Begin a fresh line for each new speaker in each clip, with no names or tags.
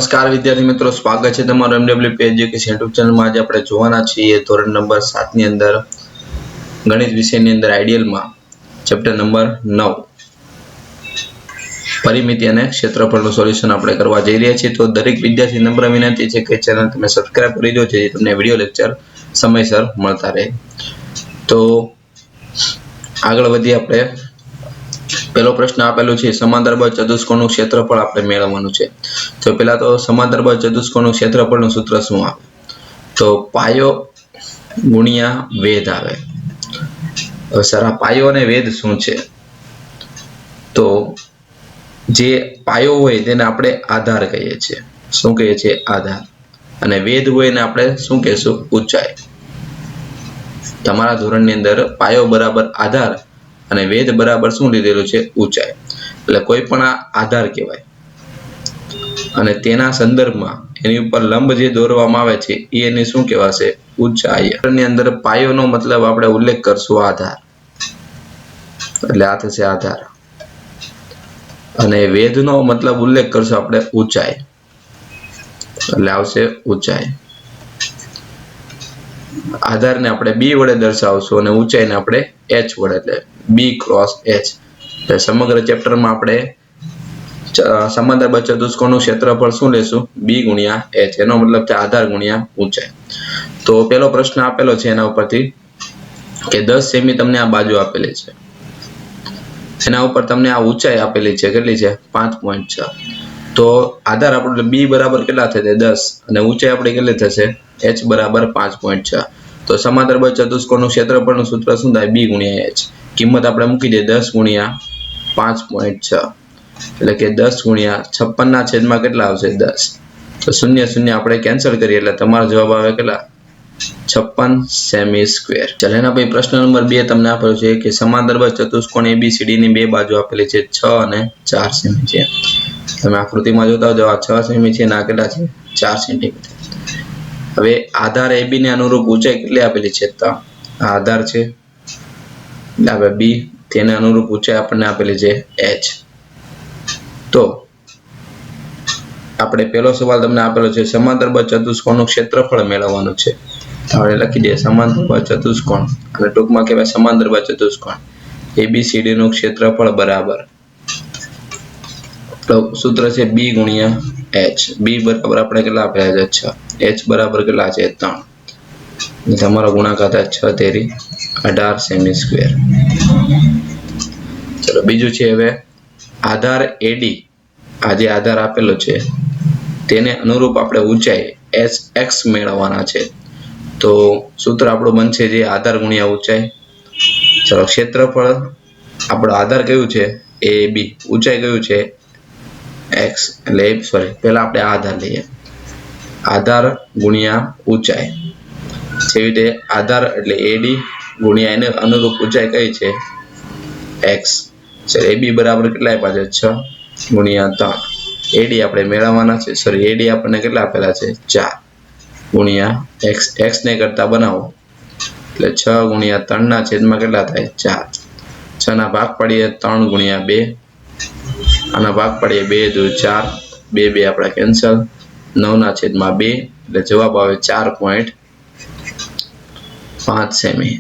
નમસ્કાર વિદ્યાર્થી મિત્રો, સ્વાગત છે તમારું MWP એજ્યુકેશન યુટ્યુબ ચેનલમાં। આજે આપણે જોવાના છીએ ધોરણ નંબર 7 ની અંદર ગણિત વિષયની અંદર આઈડિયલમાં ચેપ્ટર નંબર 9 પરિમિતિ અને ક્ષેત્રફળનું સોલ્યુશન આપણે કરવા જઈ રહ્યા છીએ। તો દરેક વિદ્યાર્થી નમ્ર વિનંતી છે કે ચેનલ તમે સબસ્ક્રાઇબ કરી દો જેથી તમને વિડિયો લેક્ચર સમયસર મળતા રહે। તો આગળ વધીએ આપણે। પહેલો પ્રશ્ન આપેલો છે, સમાંતરબાહુ ચતુષ્કોણનું ક્ષેત્રફળ આપણે મેળવવાનું છે। તો પહેલા તો સમાંતરબાહુ ચતુષ્કોણનું ક્ષેત્રફળનું સૂત્ર શું આવે? તો પાયો ગુણ્યા વેધ આવે। હવે સર આ પાયો અને વેધ શું છે? તો જે પાયો હોય તેને આપણે આધાર કહીએ છીએ। શું કહીએ છીએ? આધાર। અને વેધ હોય એને આપણે શું કહીશું? ઊંચાઈ। તમારા ધોરણની અંદર પાયો બરાબર આધાર અને વેધ બરાબર શું લીધેલું છે? ઊંચાઈ। એટલે કોઈ પણ આધાર કહેવાય અને તેના સંદર્ભમાં એની ઉપર લંબ જે દોરવામાં આવે છે એ એની શું કહેવાશે? ઊંચાઈ। ની અંદર પાયોનો મતલબ આપણે ઉલ્લેખ કરશું આધાર, એટલે આ થશે આધાર, અને વેધનો મતલબ ઉલ્લેખ કરશું આપણે ઊંચાઈ, એટલે આવશે ઊંચાઈ। આધારને આપણે b વડે દર્શાવશું અને ઊંચાઈને આપણે h વડે, એટલે b ક્રોસ h। એટલે સમગ્ર ચેપ્ટરમાં આપણે સમાંતરબાહુ ચતુષ્કોણનું ક્ષેત્રફળ શું લેશું? b ગુણ્યા h, એનો મતલબ છે આધાર ગુણ્યા ઊંચાઈ। તો પેલો પ્રશ્ન આપેલો છે એના ઉપરથી કે 10 સેમી તમને આ બાજુ આપેલી છે, એના ઉપર તમને આ ઊંચાઈ આપેલી છે, કેટલી છે? 5.6। તો આધાર આપણો b બરાબર કેટલા થશે? 10, અને ઊંચાઈ આપણી કેટલી થશે? h બરાબર 5.6। તો સમાંતરબાહુ ચતુષ્કોણનું ક્ષેત્રફળનું સૂત્ર શું થાય? b ગુણ્યા h। કિંમત આપણે મૂકી દઈએ 10 ગુણ્યા 5.6, એટલે કે 10 ગુણ્યા 56 ના છેદમાં કેટલા આવશે? 10। તો 0 0 આપણે કેન્સલ કરીએ એટલે તમારો જવાબ આવે કેટલા? 56 સેમી સ્ક્વેર। ચાલો એના પછી પ્રશ્ન નંબર 2 તમને આપેલો છે કે સમાંતરબાહુ ચતુષ્કોણ ABCD ની બે બાજુ આપેલી છે 6 અને 4 સેમી છે। તમે આકૃતિમાં જોતા હો, આ 6 સેમી છે અને આ કેટલા છે? 4 સેન્ટીમીટર। હવે આધાર AB ને અનુરૂપ ઊંચાઈ કેટલી આપેલી છે? તો આ આધાર છે, હવે B, તેને અનુરૂપ ઊંચાઈ આપણને આપેલી છે h। તો આપણે પહેલો સવાલ તમને આપેલો છે, સમાંતરબાહુ ચતુષ્કોણનું ક્ષેત્રફળ મેળવવાનું છે। તો આપણે લખી દઈએ સમાંતરબાહુ ચતુષ્કોણ, અને ટૂંકમાં કહેવાય સમાંતરબાહુ ચતુષ્કોણ ABCD નું ક્ષેત્રફળ બરાબર, તો સૂત્ર છે b ગુણ્યા h। b બરાબર આપણે કેટલા આપેલા છે? 6। h બરાબર કેટલા છે? 3। તમારો ગુણાકાર થાય 6 તેરી 18 સેમી સ્ક્વેર। ચલો બીજું છે, હવે આધાર AD, આ જે આધાર આપેલો છે તેને અનુરૂપ આપણે ઊંચાઈ x મેળવવાના છે। તો સૂત્ર આપણું બનશે જે આધાર ગુણ્યા ઊંચાઈ। ચલો ક્ષેત્રફળ આપણો આધાર કયું છે? AB, ઊંચાઈ કયું છે? x, એટલે સોરી પહેલા આપણે આધાર લઈએ, આધાર ગુણ્યા ઊંચાઈ, જેવી રીતે આધાર એટલે AD ગુણ્યા એને અનુરૂપ ઊંચાઈ કઈ છે? x। AB બરાબર કેટલા આપ્યા છે? 6 ગુણ્યા 3। AD આપણે મેળવવાના છે, સોરી AD આપણને કેટલા આપેલા છે? 4 ગુણ્યા x। x ને કરતા બનાવો એટલે 6 ગુણ્યા 3 ના છેદમાં કેટલા થાય? 4। 6 ના ભાગ પાડીએ 3 ગુણ્યા 2, આના ભાગ પાડીએ 2 દુ 4, 2 2 આપણા કેન્સલ, 9 ના છેદમાં 2, એટલે જવાબ આવે 4.5 સેમી।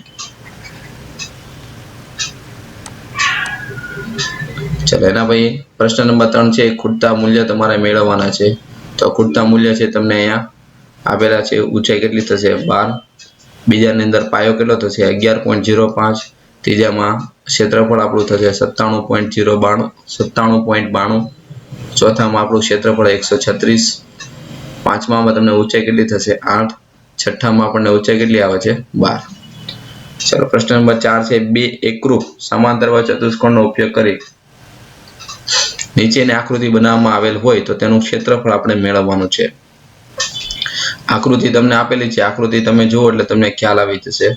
ચલો એના પછી પ્રશ્ન નંબર 3 છે, ખૂટતા મૂલ્ય તમારે મેળવવાના છે। તો ખૂટતા મૂલ્ય છે તમને અહીંયા આપેલા છે। ઊંચાઈ કેટલી થશે? 12। બીજાની અંદર પાયો કેટલો થશે? 11.05। ત્રીજામાં ક્ષેત્રફળ આપણું થશે 97.92। ચોથામાં આપણું ક્ષેત્રફળ 136। પાંચમામાં તમને ઊંચાઈ કેટલી થશે? 8। છઠ્ઠામાં આપણને ઊંચાઈ કેટલી આવે છે? 12। ચલો પ્રશ્ન નંબર 4 છે, બે એકરૂપ સમાંતરબાહુ ચતુષ્કોણનો ઉપયોગ કરી નીચેની આકૃતિ બનાવવામાં આવેલ હોય તો તેનું ક્ષેત્રફળ આપણે મેળવવાનું છે। આકૃતિ તમને આપેલી છે, આકૃતિ તમે જુઓ એટલે તમને ખ્યાલ આવી જશે।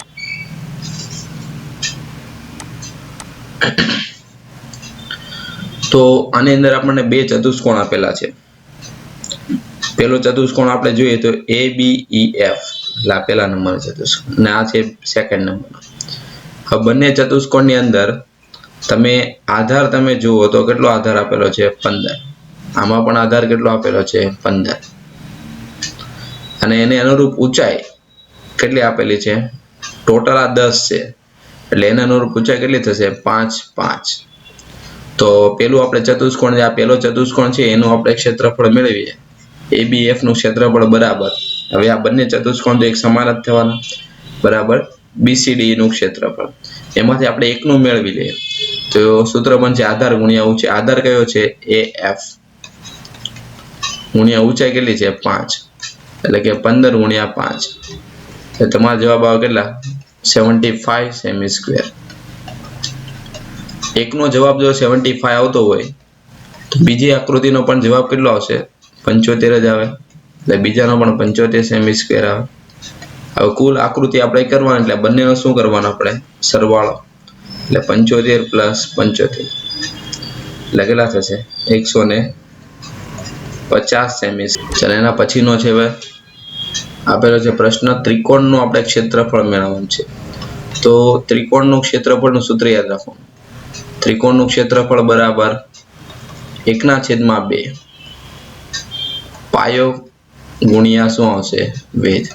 તો આની અંદર આપણને બે ચતુષ્કોણ આપેલા છે। પેલો ચતુષ્કોણ આપણે જોઈએ તો ABEF, એટલે પેલા નંબરનો ચતુષ્કોણ, અને આ છે સેકન્ડ નંબરનો। હવે બંને ચતુષ્કોણની અંદર તમે આધાર તમે જુઓ તો કેટલો આધાર આપેલો છે? 15। આમાં પણ આધાર કેટલો આપેલો છે 15 અને એને અનુરૂપ ઊંચાઈ કેટલી આપેલી છે ટોટલ આ 10 છે એટલે એને અનુરૂપ ઊંચાઈ કેટલી થશે 5 5 તો પેલું આપણે ચતુષ્કોણ જે આ પેલો ચતુષ્કોણ છે એનું આપણે ક્ષેત્રફળ મેળવીએ ABF નું ક્ષેત્રફળ બરાબર હવે આ બંને ચતુષ્કોણ તો એક સમાન જ થવાના બરાબર BCD નું ક્ષેત્રફળ એમાંથી આપણે એકનું મેળવી લઈએ તો સૂત્ર બનશે આધાર ગુણ્યા ઊંચાઈ આધાર કયો છે AF ગુણ્યા ઊંચાઈ કેટલી છે 5 એટલે કે 15 ગુણ્યા 5 તો તમારો જવાબ આવે કેટલા 75 સેમી સ્ક્વેર એકનો જવાબ જો 75 આવતો હોય તો બીજી આકૃતિનો પણ જવાબ કેટલો આવશે 75 જ આવે એટલે બીજાનો પણ 75 સેમી સ્ક્વેર આવે હવે કુલ આકૃતિ આપણે કરવાની એટલે બંનેનો શું કરવાનો આપણે સરવાળો એટલે 75 પ્લસ 75 એટલે કેટલા થશે 150 સેમી ચાલો એના પછીનો છે હવે આપેલો છે પ્રશ્ન ત્રિકોણનું આપણે ક્ષેત્રફળ મેળવવાનું છે તો ત્રિકોણનું ક્ષેત્રફળનું સૂત્ર યાદ રાખો ત્રિકોણનું ક્ષેત્રફળ બરાબર 1/2 પાયો ગુણ્યા શું આવશે વેધ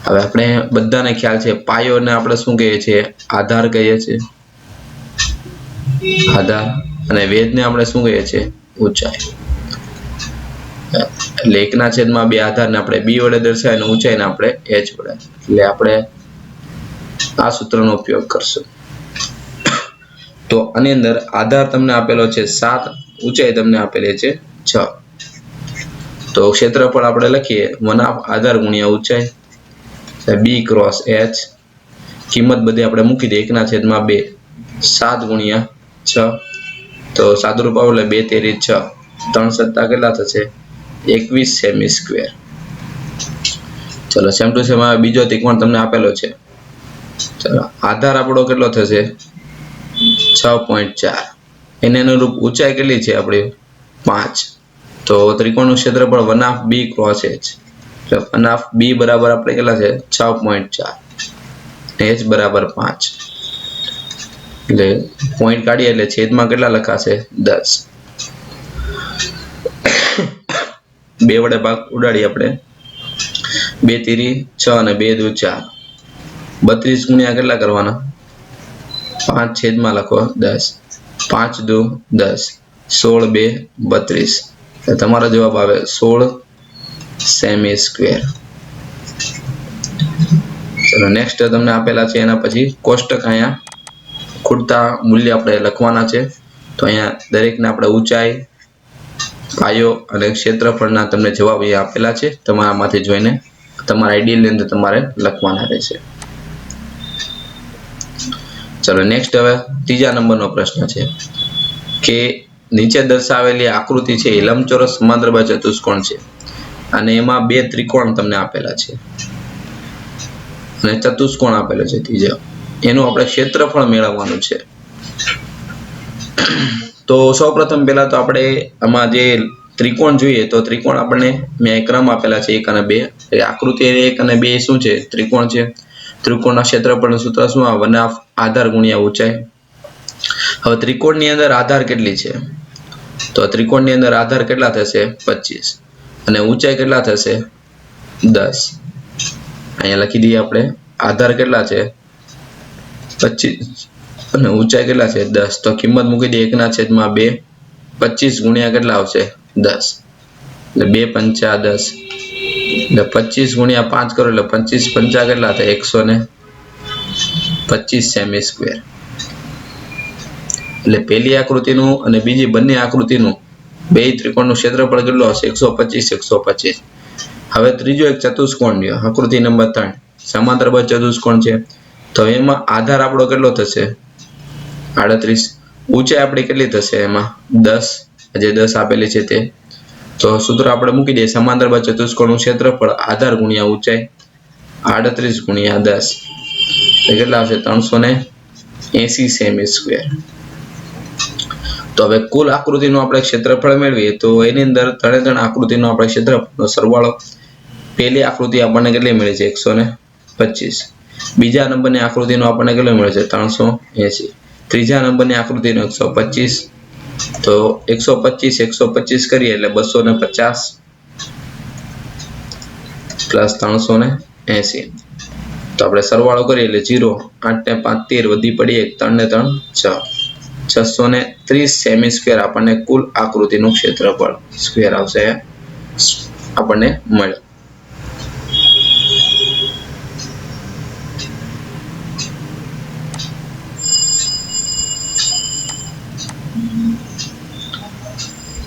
હવે આપણે બધાને ખ્યાલ છે પાયોને આપણે શું કહીએ છીએ આધાર કહીએ છીએ આધાર અને વેધને આપણે શું કહીએ છીએ ઊંચાઈ એટલે 1/2 આધારને આપણે b વડે દર્શાવીએ અને ઊંચાઈને આપણે h વડે એટલે આપણે આ સૂત્રનો ઉપયોગ કરશું તો આની અંદર આધાર તમને આપેલો છે 7 ઊંચાઈ તમને આપેલી છે 6 તો ક્ષેત્રફળ આપણે લખીએ 1/2 આધાર ગુણ્યા ઊંચાઈ b ક્રોસ h કિંમત બધી આપણે મૂકી દઈએ 1/2 7 ગુણ્યા 6 તો સાદુરૂપ આવે એટલે 2 તેરી 6 3 સત્તા કેટલા થશે 21 સેમી સ્ક્વેર ચલો સેમ ટુ સેમ બીજો ત્રિકોણ તમને આપેલો છે ચલો આધાર આપણો કેટલો થશે 6.4 એને અનુરૂપ ઊંચાઈ કેટલી છે આપણી 5 તો ત્રિકોણનું ક્ષેત્રફળ 1/2 b ક્રોસ h એટલે 1/2 b બરાબર આપણે કેટલા છે 6.4 h બરાબર 5 એટલે પોઈન્ટ કાઢીએ એટલે છેદમાં કેટલા લખાશે 10 2 વડે ભાગ ઉડાડી આપણે 2 તેરી 6 અને 2 દુ 4 32 ગુણ્યા કેટલા કરવાના 5 છેદમાં લખો 10 5 દુ 10 16 2 32 તમારો જવાબ આવે 16 સેમી સ્ક્વેર ચલો નેક્સ્ટ તમને આપેલા છે એના પછી કોષ્ટક અહીંયા ખૂટતા મૂલ્ય આપણે લખવાના છે તો અહીંયા દરેકને આપણે ઊંચાઈ પાયો અને ક્ષેત્રફળના તમને જવાબ અહીંયા આપેલા છે તમારામાંથી જોઈને તમારા આઈડિયલની અંદર તમારે લખવાના રહેશે ચલો નેક્સ્ટ હવે ત્રીજા નંબરનો પ્રશ્ન છે કે નીચે દર્શાવેલી આકૃતિ છે એ લંબચોરસ સમાંતરબાહુ ચતુષ્કોણ છે અને એમાં 2 ત્રિકોણ તમને આપેલા છે અને ચતુષ્કોણ આપેલો છે ત્રીજો એનું આપણે ક્ષેત્રફળ મેળવવાનું છે તો સૌપ્રથમ પહેલા તો આપણે આમાં જે ત્રિકોણ જોઈએ તો ત્રિકોણ આપણને મેં ક્રમ આપેલા છે 1 અને 2 એ આકૃતિ 1 અને 2 શું છે ત્રિકોણ છે ત્રિકોણના ક્ષેત્રફળનું સૂત્ર શું આવે 1/2 આધાર ગુણ્યા ઊંચાઈ હવે ત્રિકોણની અંદર આધાર કેટલી છે તો ત્રિકોણની અંદર આધાર કેટલા થશે 25 અને ઊંચાઈ કેટલા થશે 10 અહીંયા લખી દઈએ આપણે આધાર કેટલા છે 25 અને ઊંચાઈ કેટલા છે 10 તો કિંમત મૂકી દઈએ 1/2 25 ગુણ્યા કેટલા આવશે 10 એટલે 2 પંચા 10 એટલે 25 ગુણ્યા 5 કરો એટલે 25 પંચા કેટલા થાય 125 સેમી સ્ક્વેર એટલે પહેલી આકૃતિનું અને બીજી બંને આકૃતિનું બે ત્રિકોણનું ક્ષેત્રફળ કેટલું આવશે 125 હવે ત્રીજો એક ચતુષ્કોણ લ્યો આકૃતિ નંબર 3 સમાંતરબાહુ ચતુષ્કોણ છે તો એમાં આધાર આપણો કેટલો થશે 38 ઊંચાઈ આપણી કેટલી થશે એમાં 10 જે 10 આપેલી છે તે તો સૂત્ર આપણે મૂકી દઈએ સમાંતરબાહુ ચતુષ્કોણનું ક્ષેત્રફળ આધાર ગુણ્યા ઊંચાઈ 38 ગુણ્યા 10 એ કેટલા આવશે 380 સેમી સ્ક્વેર તો હવે કુલ આકૃતિનું આપણે ક્ષેત્રફળ મેળવીએ તો એની અંદર ત્રણે આકૃતિનો આપણે ક્ષેત્રફળનો સરવાળો પહેલી આકૃતિ આપણને કેટલી મળી છે 125 બીજા નંબરની આકૃતિનો આપણને કેટલો મળે છે 380 ત્રીજા નંબરની આકૃતિનો 125 તો 125 કરીએ એટલે 250 પ્લસ 380. તો આપણે સરવાળો કરીએ એટલે 0 8 ને 5 13 વધી પડી 1 3 ને 3 6 630 સેમી સ્ક્વેર આપણને કુલ આકૃતિનું ક્ષેત્રફળ સ્ક્વેર આવશે આપણને મળે.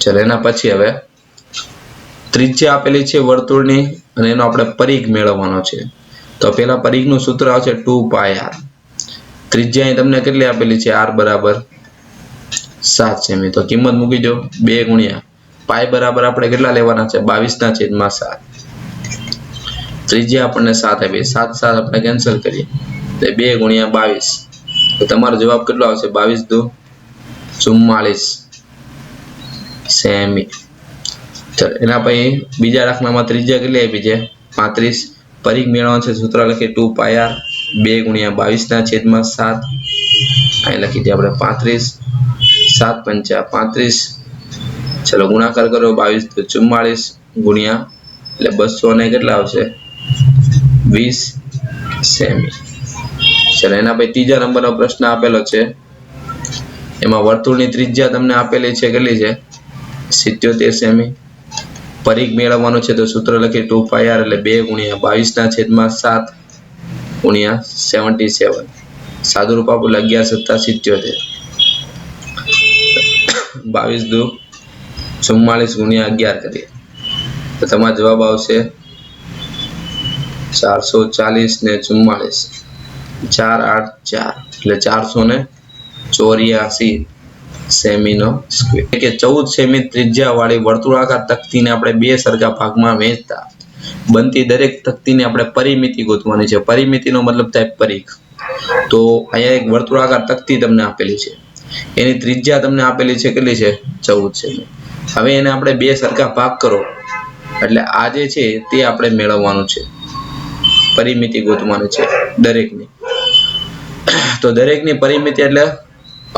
ચલો એના પછી હવે ત્રિજ્યા આપેલી છે વર્તુળની અને એનો આપણે પરિઘ મેળવવાનો છે. તો પેલા પરિઘનું સૂત્ર આવશે 2πr. ત્રિજ્યા અહીં તમને કેટલી આપેલી છે? r બરાબર 7 સેમી. તો કિંમત મૂકી દો 2 ગુણ્યા પાઈ બરાબર આપણે કેટલા લેવાના છે? 22/7. ત્રિજ્યા આપણને 7 આપી, 7 આપણે કેન્સલ કરીએ એટલે 2 ગુણ્યા 22. તો તમારો જવાબ કેટલો આવશે? 22 દુ 44 સેમી. ચલો એના પછી બીજા દાખલામાં ત્રિજ્યા કેટલી આપી છે? 35. પરિઘ મેળવવાનું છે, સૂત્ર લખીએ 2πr 2 ગુણ્યા 22/7. અહીં લખી દઈએ આપણે 35 7 પંચા 35. ચલો ગુણાકાર કરો 22 તો 44 ગુણ્યા એટલે 200 ને કેટલા આવશે? 20 સેમી. ચલો એના પછી ત્રીજા નંબરનો પ્રશ્ન આપેલો છે. એમાં વર્તુળની ત્રિજ્યા તમને આપેલી છે કેટલી છે? 77 સેમી. પરિઘ મેળવવાનું છે તો સૂત્ર લખીએ 2πr એટલે 2 ગુણ્યા 22/7 ગુણ્યા 77. સાદું રૂપ આપો 11 + 7 77. 22 દુ 44 ગુણ્યા 11 કરીએ તો તમારો જવાબ આવશે 440 ને 44 4 8 4 એટલે 484 સેમીનો સ્ક્વેર. કે 14 સેમી ત્રિજ્યા વાળી વર્તુળાકાર તકતીને આપણે બે સરખા ભાગમાં વહેંચતા બનતી દરેક તકતીને આપણે પરિમિતિ ગોતવાની છે. પરિમિતિનો મતલબ થાય પરિઘ. તો અહીંયા એક વર્તુળાકાર તકતી તમને આપેલી છે, એની ત્રિજ્યા તમને આપેલી છે કેટલી છે? 14 સેમી. હવે એને આપણે બે સરખા ભાગ કરો એટલે આ જે છે તે આપણે મેળવવાનું છે, પરિમિતિ ગોતવાની છે દરેકની. તો દરેકની પરિમિતિ એટલે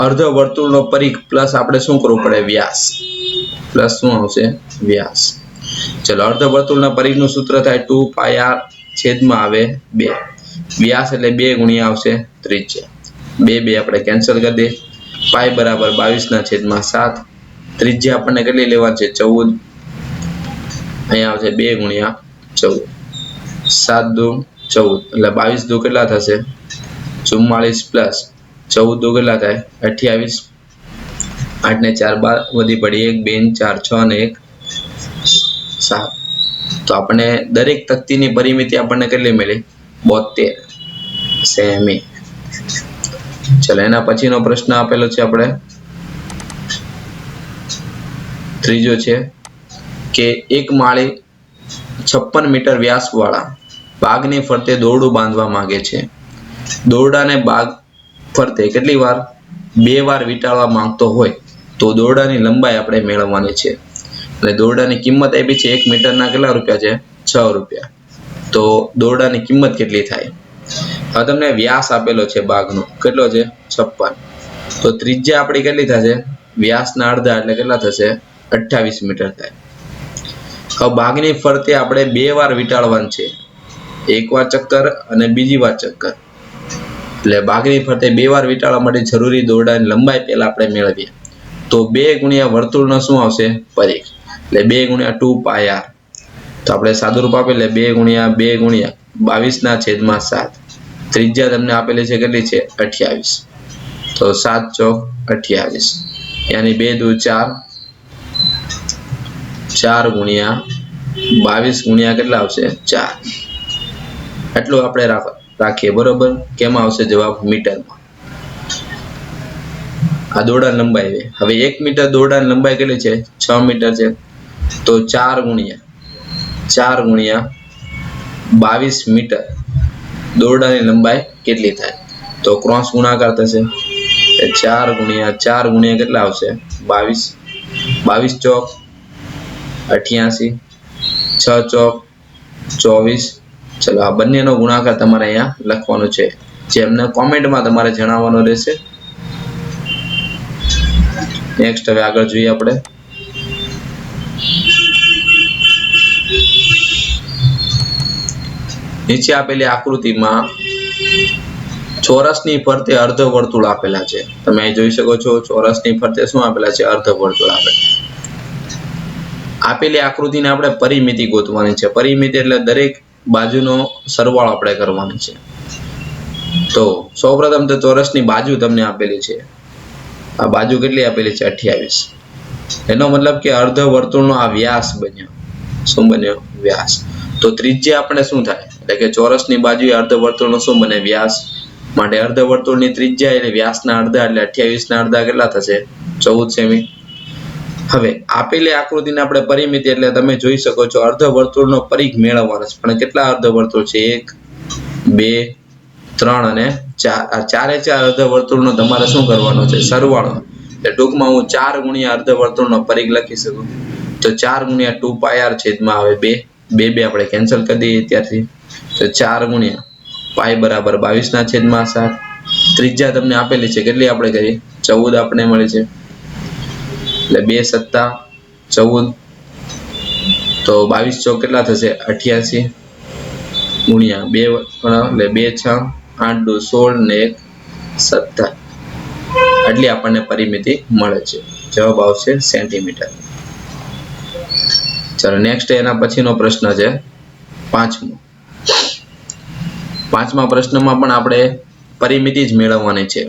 અર્ધ વર્તુળનો પરિઘ પ્લસ આપણે શું કરવું પડે? વ્યાસ. પ્લસ શું આવશે? વ્યાસ. ચલો અર્ધ વર્તુળના પરિઘનું સૂત્ર થાય 2πr છેદમાં આવે 2. વ્યાસ એટલે 2 ગુણ્યા આવશે ત્રિજ્યા. 2 આપણે કેન્સલ કરી દે. પાઈ બરાબર 22/7. ત્રિજ્યા આપણને કેટલી લેવાની છે? 14. અહીંયા આવશે 2 ગુણ્યા 14. 7 દુ 14 એટલે 22 દુ કેટલા થશે? 44 પ્લસ 14 દુ કેટલા થાય? 28. 8 ને 4 12 વધી પડી 1 2 4 6 ને 1 7. તો આપણે દરેક તકતીની પરિમિતિ આપણને કેટલી મળી? 72 સેમી. ચલો એના પછીનો પ્રશ્ન આપેલો છે આપણે ત્રીજો છે કે એક માળી 56 મીટર વ્યાસ વાળા બાગની ફરતે દોરડું બાંધવા માંગે છે. દોરડાને બાગ ફરતે કેટલી વાર? 2 વાર વીંટાળવા માંગતો હોય તો દોરડાની લંબાઈ આપણે મેળવવાની છે. અને દોરડાની કિંમત આપી છે 1 મીટરના કેટલા રૂપિયા છે? 6 રૂપિયા. તો દોરડાની કિંમત કેટલી થાય? હવે તમને વ્યાસ આપેલો છે બાગનો કેટલો છે? 56. તો ત્રિજ્યા આપણી કેટલી થશે? વ્યાસના અડધા એટલે કેટલા થશે? 28 મીટર થાય. હવે બાગની ફરતે આપણે 2 વાર વીંટાળવાનું છે, એક વાર ચક્કર અને બીજી વાર ચક્કર. એટલે બાગની ફરતે 2 વાર વીંટાળવા માટે જરૂરી દોરડાની લંબાઈ પહેલા આપણે મેળવીએ. તો 2 ગુણ્યા વર્તુળનો શું આવશે? પરિઘ. એટલે 2 ગુણ્યા 2πr. તો આપણે સાદું રૂપ આપીએ એટલે 2 ગુણ્યા 22/7. ત્રિજ્યા તમને આપેલી છે કેટલી છે? 28. તો 7 ચોક 28. યાની 2 દુ 4 4 ગુણ્યા 22 ગુણ્યા કેટલા આવશે? 4. એટલું આપણે રાખીએ બરોબર. કેમાં આવશે જવાબ? મીટરમાં. આ દોરડાની લંબાઈ. હવે 1 મીટર દોરડાની લંબાઈ કેટલી છે? 6 મીટર છે. તો 4 ગુણ્યા 22 મીટર દોરડાની લંબાઈ કેટલી થાય? તો ક્રોસ ગુણાકાર થશે. 4 ગુણ્યા કેટલા આવશે? 22. 22 ચોક 88. 6 ચોક 24. ચલો આ બંનેનો ગુણાકાર તમારે અહીંયા લખવાનો છે, જે અમને કોમેન્ટમાં તમારે જણાવવાનો રહેશે. નેક્સ્ટ હવે આગળ જોઈએ આપણે નીચે આપેલી આકૃતિમાં ચોરસની ફરતે અર્ધવર્તુળ આપેલા છે. તમે અહીં જોઈ શકો છો ચોરસની ફરતે શું આપેલા છે? અર્ધવર્તુળ આપેલા. આપેલી આકૃતિને આપણે પરિમિતિ ગોતવાની છે. પરિમિતિ એટલે દરેક બાજુનો સરવાળો આપણે કરવાનો છે. તો સૌપ્રથમ તો ચોરસની બાજુ તમને આપેલી છે. આ બાજુ કેટલી આપેલી છે? 28. એનો મતલબ કે અર્ધવર્તુળનો આ વ્યાસ બન્યો. શું બન્યો? વ્યાસ. તો ત્રિજ્યા આપણે શું થાય? એટલે કે ચોરસની બાજુએ અર્ધવર્તુળનો શું બને? વ્યાસ. માટે અર્ધવર્તુળની ત્રિજ્યા એટલે વ્યાસના અડધા એટલે 28 ના અડધા કેટલા થશે? 14 સેમી. હવે આપેલી આકૃતિને આપણે પરિમિતિ એટલે તમે જોઈ શકો છો અર્ધવર્તુળનો પરિઘ મેળવવાનો છે. પણ કેટલા અર્ધવર્તુળ છે? 1 2 3 અને 4. આ ચારે ચાર અર્ધવર્તુળનો તમારે શું કરવાનો છે? સરવાળો. એટલે ટૂંકમાં હું 4 ગુણ્યા અર્ધવર્તુળનો પરિઘ લખી શકું. તો 4 ગુણ્યા 2πr છેદમાં આવે 2 2 આપણે કેન્સલ કરી દઈએ ત્યારથી. તો 4 ગુણ્યા પાઈ બરાબર 22/7. ત્રિજ્યા તમને આપેલી છે કેટલી આપણે કરી? 14 આપણે મળી છે. એટલે 2 સત્તા 14. તો 22 ચોક કેટલા થશે? 88 ગુણ્યા 2 એટલે 2 6 8 2 16 ને 1 17. આટલી આપણને પરિમિતિ મળે છે. જવાબ આવશે સેન્ટીમીટર. ચલો નેક્સ્ટ એના પછીનો પ્રશ્ન છે 5મો. 5મા પ્રશ્નમાં પણ આપણે પરિમિતિ જ મેળવવાની છે.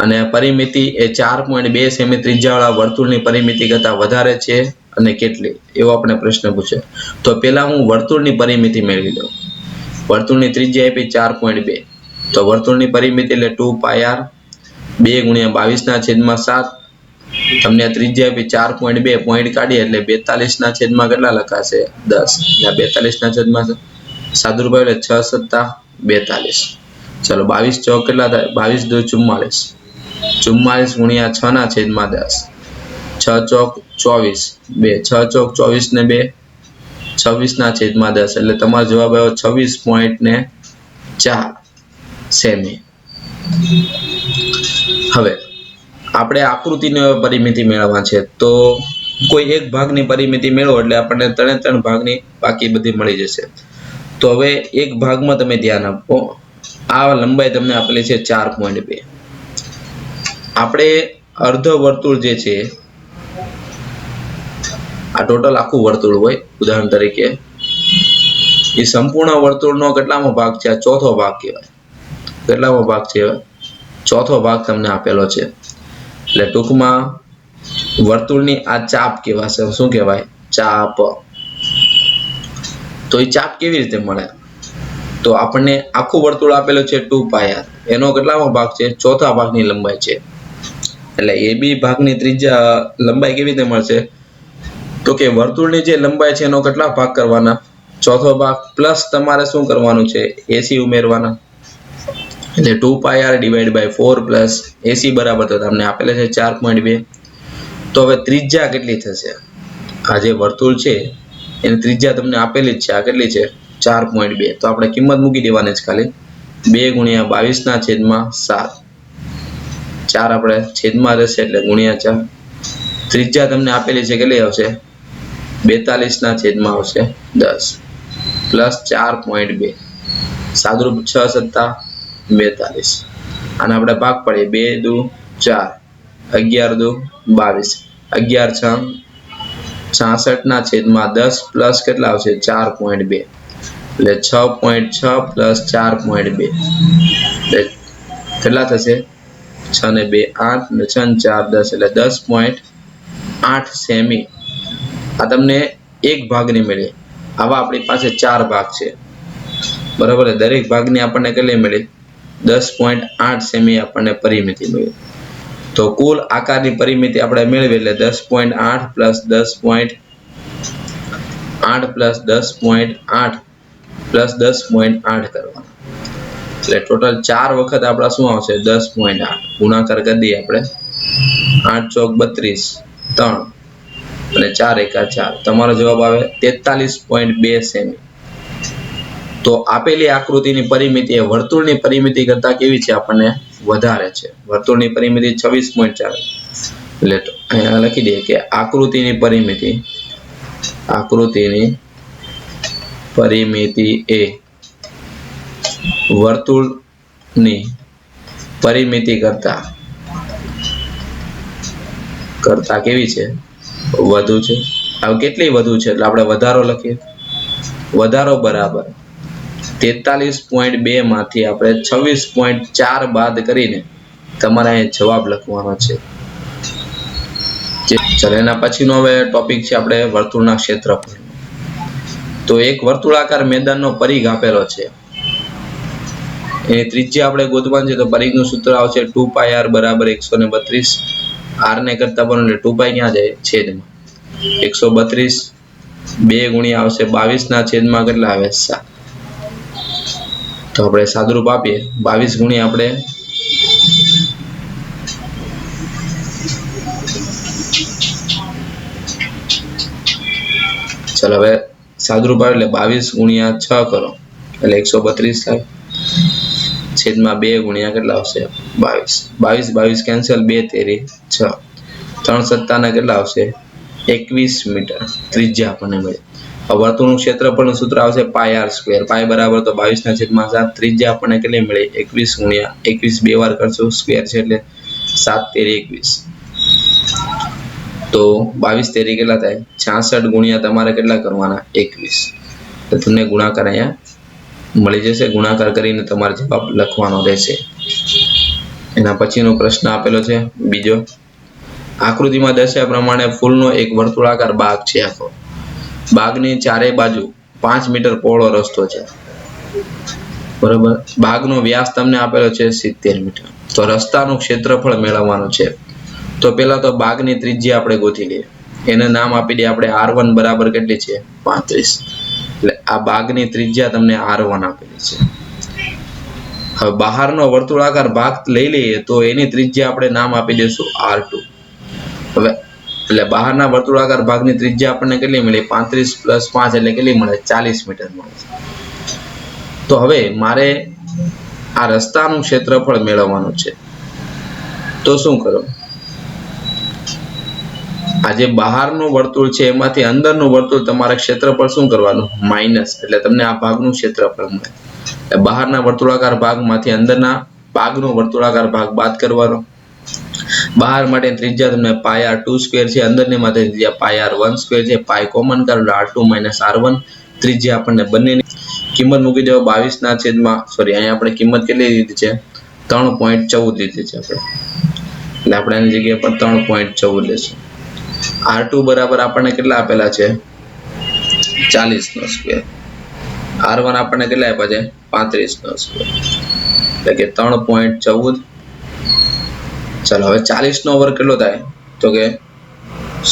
અને પરિમિતિ એ 4.2 સેમી ત્રિજ્યાવાળા વર્તુળની પરિમિતિ કરતા વધારે છે અને કેટલી? એવો આપણે પ્રશ્ન પૂછ્યો. તો પહેલા હું વર્તુળની પરિમિતિ મેળવી લઉં. વર્તુળની ત્રિજ્યા આપી 4.2. તો વર્તુળની પરિમિતિ એટલે 2πr 2 ગુણ્યા 22/7. તમને ત્રિજ્યા આપી 4.2. પોઈન્ટ કાઢીએ એટલે 42/કેટલા લખાશે? 10. 42/, સાદુરૂપ એટલે 6 સત્તા 42. ચલો 22 ચોક કેટલા થાય? 22 2 44. 44 ગુણ્યા 6/10. 6 ચોક 24. 2 6 ચોક 24 ને 2 26/10. એટલે તમારો જવાબ આવ્યો 26.4 સેમી. હવે આપણે આકૃતિની પરિમિતિ મેળવવા છે. તો કોઈ એક ભાગની પરિમિતિ મેળવો એટલે આપણને 3 ભાગની બાકી બધી મળી જશે. તો હવે એક ભાગમાં તમે ધ્યાન આપો. આ લંબાઈ તમને આપેલી છે 4.2. આપણે અર્ધવર્તુળ જે છે આ ટોટલ આખું વર્તુળ હોય ઉદાહરણ તરીકે એ સંપૂર્ણ વર્તુળનો કેટલામો ભાગ છે? આ ચોથો ભાગ કહેવાય. કેટલામો ભાગ છે? ચોથો ભાગ તમને આપેલો છે. એટલે ટૂંકમાં વર્તુળની આ ચાપ કહેવાશે. શું કહેવાય? ચાપ. તો એ ચાપ કેવી રીતે મળે? તો આપણને આખું વર્તુળ આપેલું છે 2πr. એનો કેટલામો ભાગ છે? ચોથા ભાગની લંબાઈ છે. એટલે એ બી ભાગની ત્રિજ્યા લંબાઈ કેવી રીતે મળશે? તો કે વર્તુળની જે લંબાઈ છે એનો કેટલા ભાગ કરવાના? ચોથો ભાગ પ્લસ તમારે શું કરવાનું છે? AC ઉમેરવાના. એટલે 2πr / 4 પ્લસ AC બરાબર તો તમને આપેલા છે 4.2. તો હવે ત્રિજ્યા કેટલી થશે? આ જે વર્તુળ છે એની ત્રિજ્યા તમને આપેલી જ છે. આ કેટલી છે? 4.2. તો આપણે કિંમત મૂકી દેવાની છે ખાલી. 2 ગુણ્યા 22/7. 4 આપણે છેદમાં રહેશે એટલે ગુણ્યા 4. ત્રિજ્યા તમને આપેલી છે કેટલી આવશે? 42/10 પ્લસ 4.2. સાદુરૂપ 6 સત્તા 42. અને આપણે ભાગ પાડીએ 2 2 4 11 2 22. 11 6 66/10 પ્લસ કેટલા આવશે? 4.2. એટલે 6.6 પ્લસ 4.2 એટલે કેટલા થશે? 6 ને 2 8 ને 6 ને 4 10 એટલે 10.8 સેમી. આ તમને એક ભાગની મળી. આવા આપણી પાસે 4 ભાગ છે બરાબર. દરેક ભાગની આપણને કેટલી મળી? 10.8 સેમી આપણને પરિમિતિ મળી. તો કુલ આકારની પરિમિતિ આપણે મેળવી એટલે 10.8 પ્લસ 10.8 પ્લસ 10.8 પ્લસ 10.8 કરવાના. એટલે ટોટલ 4 વખત આપણા શું આવશે? 10.8. ગુણાકાર કરી દઈએ આપણે. 8 ચોક 32 3 અને 4 એકા 4. તમારો જવાબ આવે 43.2 સેમી. તો આપેલી આકૃતિની પરિમિતિ એ વર્તુળની પરિમિતિ કરતા કેવી છે? આપણને વધારે છે. વર્તુળની પરિમિતિ 26.4. એટલે અહીંયા લખી દઈએ કે આકૃતિની પરિમિતિ એ વર્તુળની પરિમિતિ કરતા કેવી છે? વધુ છે. હવે કેટલી વધુ છે એટલે આપણે વધારો લખીએ. વધારો બરાબર 43.2 માંથી આપણે 26.4 બાદ કરીને તમારે અહીં જવાબ લખવાનો છે. ચાલો એના પછીનો હવે ટોપિક છે આપણે વર્તુળના ક્ષેત્રફળ. તો એક વર્તુળાકાર મેદાનનો પરિઘ આપેલો છે. એની ત્રિજ્યા આપણે ગોતવાની છે. તો પરિઘનું સૂત્ર આવશે 2πr બરાબર 132. r ને કરતા બનો એટલે 2π ક્યાં જાય? છેદમાં 132 2 ગુણ્યા આવશે 22 ના છેદમાં કેટલા આવે? 7. તો આપણે સાદુરૂપ આપીએ 22 ગુણ્યા આપણે ચાલો હવે સાદુરૂપ આવે એટલે 22 ગુણ્યા 6 કરો એટલે 132 થાય. છેદમાં 2 ગુણ્યા કેટલા આવશે? 22 કેન્સલ 2 તેરી 6 3 સત્તાના કેટલા આવશે? 21 મીટર ત્રિજ્યા આપણને મળે. વર્તુળનું ક્ષેત્રફળનું સૂત્ર આવશે πr². પાય બરાબર તો 22 ના છેદમાં 7. ત્રિજ્યા આપણને કેટલી મળે? 21 ગુણ્યા 21 બે વાર કરશું સ્ક્વેર છે એટલે 7 તેરી 21. તો 22 તેરી કેટલા થાય? 66 ગુણ્યા તમારે કેટલા કરવાના? 21. તો તમને ગુણાકાર અહીંયા મળી જશે. ગુણાકાર કરીને તમારે જવાબ લખવાનો રહેશે. એના પછીનો પ્રશ્ન આપેલો છે બીજો. આકૃતિમાં દર્શાવ્યા પ્રમાણે ફૂલનો એક વર્તુળાકાર બાગ છે. આખો બાગની ચારે બાજુ 5 મીટર પહોળો રસ્તો છે. બરોબર. બાગનો વ્યાસ તમને આપેલો છે 70 મીટર. તો રસ્તાનું ક્ષેત્રફળ મેળવવાનું છે. તો પેલા તો બાગની ત્રિજ્યા આપણે ગોતી લઈએ. એને નામ આપી દઈએ આપણે r1 બરાબર કેટલી છે? 35. એટલે આ બાગની ત્રિજ્યા તમને r1 આપેલી છે. હવે બહારનો વર્તુળાકાર ભાગ લઈ લઈએ તો એની ત્રિજ્યા આપણે નામ આપી દઈશું r2. હવે એટલે બહારના વર્તુળાકાર ભાગની ત્રિજ્યા આપણને કેટલી મળી? 35 + 5 એટલે કેટલી મળે? 40 મીટર મળે. તો હવે મારે આ રસ્તાનું ક્ષેત્રફળ મેળવવાનું છે. તો શું કરો? આ જે બહારનું વર્તુળ છે એમાંથી અંદરનું વર્તુળ તમારે ક્ષેત્રફળ શું કરવાનું? માઇનસ. એટલે તમને આ ભાગનું ક્ષેત્રફળ મળે. બહારના વર્તુળાકાર ભાગમાંથી અંદરના ભાગનો વર્તુળાકાર ભાગ બાદ કરવાનો. બહાર માટે ત્રિજ્યા તમને πr² છે. અંદરની માટે ત્રિજ્યા πr1² છે. પાય કોમન કરો એટલે r2 - r1. ત્રિજ્યા આપણને બંનેની કિંમત મૂકી દેવો 22 ના છેદમાં અહીંયા આપણે કિંમત કેટલી લીધી છે? 3.14 લીધી છે આપણે. એટલે આપણે એની જગ્યાએ પર 3.14 લેશું. r2 બરાબર આપણને કેટલા આપેલા છે? 40². r1 આપણને કેટલા આપ્યા છે? 35². એટલે કે 3.14. ચાલો હવે 40 નો વર્ગ કેટલો થાય? તો કે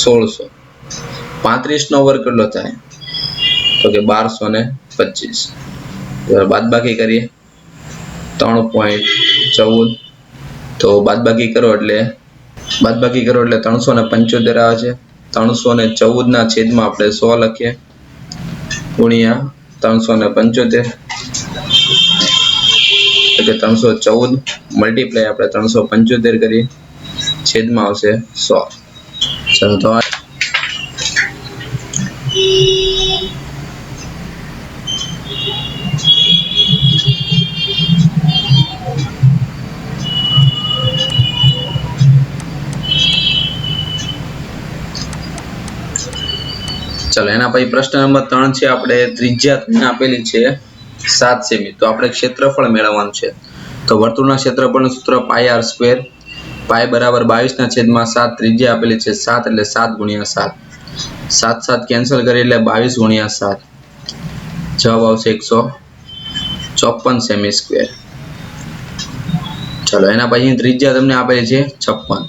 1600. 35 નો વર્ગ કેટલો થાય? તો કે 1225. બાદબાકી કરીએ 3.14. તો બાદબાકી કરો એટલે 375 આવે છે. 314 ના છેદમાં આપણે 100 લખીએ ગુણ્યા 375 એટલે 314 મલ્ટીપ્લાય આપણે 375 કરીએ છેદમાં આવશે 100. ચાલો તો ચાલો એના પછી પ્રશ્ન નંબર 3 છે. આપણે ત્રિજ્યા આપેલી છે 7 સેમી. તો આપણે ક્ષેત્રફળ મેળવવાનું છે. તો વર્તુળના ક્ષેત્રફળનું સૂત્ર πr². પાય બરાબર 22 ના છેદમાં 7. ત્રિજ્યા આપેલી છે 7 એટલે 7 ગુણ્યા 7. 7 કેન્સલ કરી એટલે 22 ગુણ્યા 7. જવાબ આવશે 154 સેમી². ચાલો એના પછી ત્રિજ્યા તમને આપેલી છે 56.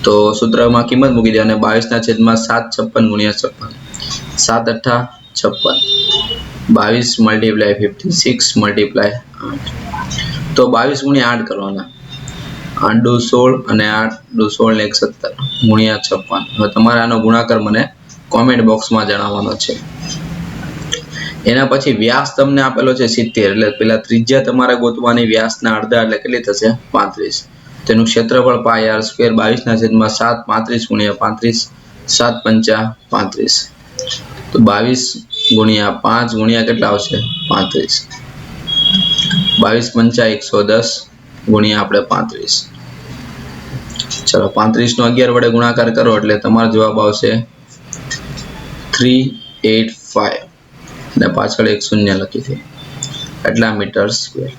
તો સૂત્રમાં કિંમત મૂકી દે અને 22 ના છેદમાં 7. 56 ગુણ્યા 56. 7 × 8 = 56. 22 × 56 × 8. તો 22 ગુણ્યા 8 કરવાના. 8 દુ 16 અને 8 દુ 16 ને 117 ગુણ્યા 56. હવે તમારે આનો ગુણાકાર મને કોમેન્ટ બોક્સમાં જણાવવાનો છે. એના પછી વ્યાસ તમને આપેલો છે 70. એટલે પેલા ત્રિજ્યા તમારે ગોતવાની વ્યાસના અડધા એટલે કેટલી થશે? 35. તેનું ક્ષેત્રફળ પાઈ r સ્ક્વેર 22/7 35 ગુણ્યા 35 7 પંચા 35 તો 22 ગુણ્યા 5 ગુણ્યા કેટલા આવશે 35 22 પંચા 110 ગુણ્યા આપણે 35 ચલો 35 નો 11 વડે ગુણાકાર કરો એટલે તમારો જવાબ આવશે 385 ને પાછળ એક શૂન્ય લખી દે એટલા મીટર સ્ક્વેર।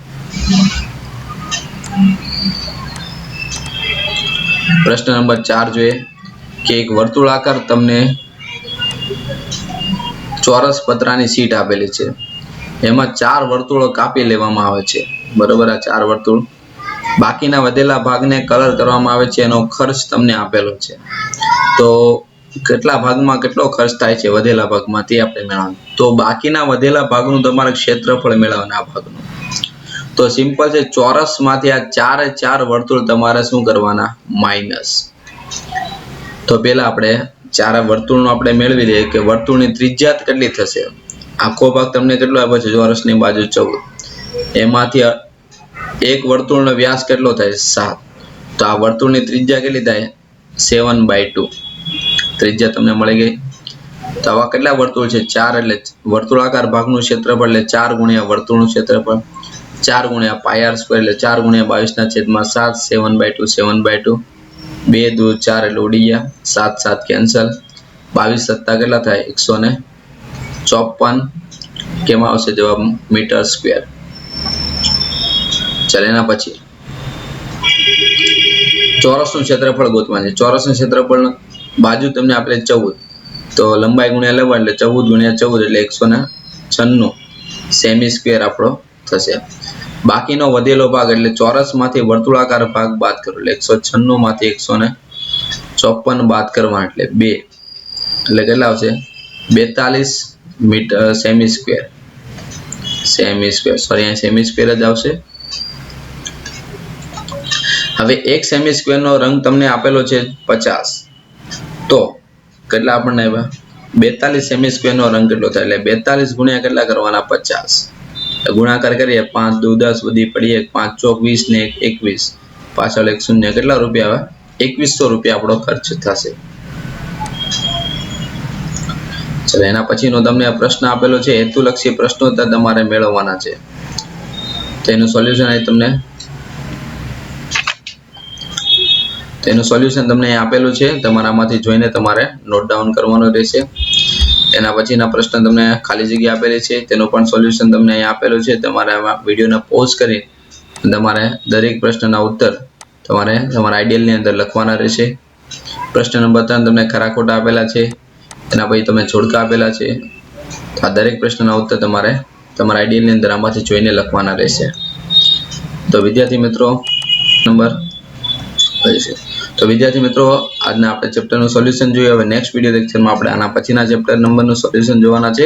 પ્રશ્ન નંબર 4 જોઈએ કે એક વર્તુળાકાર તમને ચોરસ પતરાની શીટ આપેલી છે, એમાં 4 વર્તુળો કાપી લેવામાં આવે છે, બરોબર। આ 4 વર્તુળ બાકીના વધેલા ભાગને કલર કરવામાં આવે છે, એનો ખર્ચ તમને આપેલો છે। તો કેટલા ભાગમાં કેટલો ખર્ચ થાય છે વધેલા ભાગમાં તે આપણે મેળવવાનું। તો બાકીના વધેલા ભાગનું તમારે ક્ષેત્રફળ મેળવવાનું આ ભાગનું। તો સિમ્પલ છે, ચોરસમાંથી આ 4 વર્તુળ તમારે શું કરવાના માઈનસ। તો પહેલા આપણે 4 વર્તુળનો આપણે મેળવી લઈએ કે વર્તુળની ત્રિજ્યા કેટલી થશે। આખો ભાગ તમને કેટલો આપ્યો છે ચોરસની બાજુ 14, એમાંથી એક વર્તુળનો વ્યાસ કેટલો થાય 7, તો આ વર્તુળની ત્રિજ્યા કેટલી થાય 7/2 ત્રિજ્યા તમને મળી ગઈ। તો આવા કેટલા વર્તુળ છે 4 એટલે વર્તુળાકાર ભાગનું ક્ષેત્રફળ એટલે 4 ગુણ્યા વર્તુળનું ક્ષેત્રફળ 4 ગુણ્યા પાઈ r સ્ક્વેર એટલે 4 ગુણ્યા 22/7 7/2 2 2 4 એટલે ઉડી ગયા 7 7 કેન્સલ 22 સત્તા કેટલા થાય 154 કેમાં આવશે જવાબ મીટર સ્ક્વેર। ચાલ એના પછી ચોરસનું ક્ષેત્રફળ ગોતવાનું છે। ચોરસનું ક્ષેત્રફળ બાજુ તમને આપણે 14 તો લંબાઈ ગુણ્યા લંબાઈ એટલે 14 ગુણ્યા 14 એટલે 196 સેમી સ્ક્વેર આપણો થશે। બાકીનો વધેલો ભાગ એટલે ચોરસમાંથી વર્તુળાકાર ભાગ બાદ કરો એટલે 196 માંથી 154 બાદ કરવા એટલે 2 એટલે કેટલા આવશે 42 મીટર સેમી સ્ક્વેર સોરી અહીં સેમી સ્ક્વેર જ આવશે। હવે એક સેમી સ્ક્વેર નો રંગ તમને આપેલો છે 50, તો કેટલા આપણને 42 સેમી સ્ક્વેર નો રંગ કેટલો થાય એટલે 42 ગુણ્યા કેટલા કરવાના 50 ગુણાકાર કરીએ 5 2 10 બધી પડીએ 5 ચોક 20 ને 21 પાછળ એક શૂન્ય કેટલા રૂપિયા આવે 2100 રૂપિયા આપણો ખર્ચ થશે। ચલો એના પછીનો તમને આ પ્રશ્ન આપેલો છે, હેતુલક્ષી પ્રશ્નો તમારે મેળવવાના છે, તેનું સોલ્યુશન તમને આપેલું છે, તમારામાંથી જોઈને તમારે નોટ ડાઉન કરવાનું રહેશે। એના પછીના પ્રશ્ન તમને ખાલી જગ્યા આપેલી છે, તેનું પણ સોલ્યુશન તમને અહીં આપેલું છે। તમારે આમાં વિડીયોને પોઝ કરી તમારે દરેક પ્રશ્નના ઉત્તર તમારે તમારા આઈડિયલની અંદર લખવાના રહેશે। પ્રશ્ન નંબર 3 તમને ખરા ખોટા આપેલા છે, એના પછી તમને જોડકા આપેલા છે, આ દરેક પ્રશ્નના ઉત્તર તમારે તમારા આઈડિયલની અંદર આમાંથી જોઈને લખવાના રહેશે। તો વિદ્યાર્થી મિત્રો આજના આપણે ચેપ્ટરનું સોલ્યુશન જોઈએ। હવે નેક્સ્ટ વિડીયો લેક્ચરમાં આપણે આના પછીના ચેપ્ટર નંબરનું સોલ્યુશન જોવાના છે,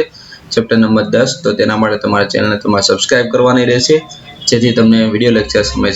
ચેપ્ટર નંબર 10। તો તેના માટે તમારા ચેનલને તમારે સબસ્ક્રાઇબ કરવાની રહેશે, જેથી તમને વિડીયો લેક્ચર સમય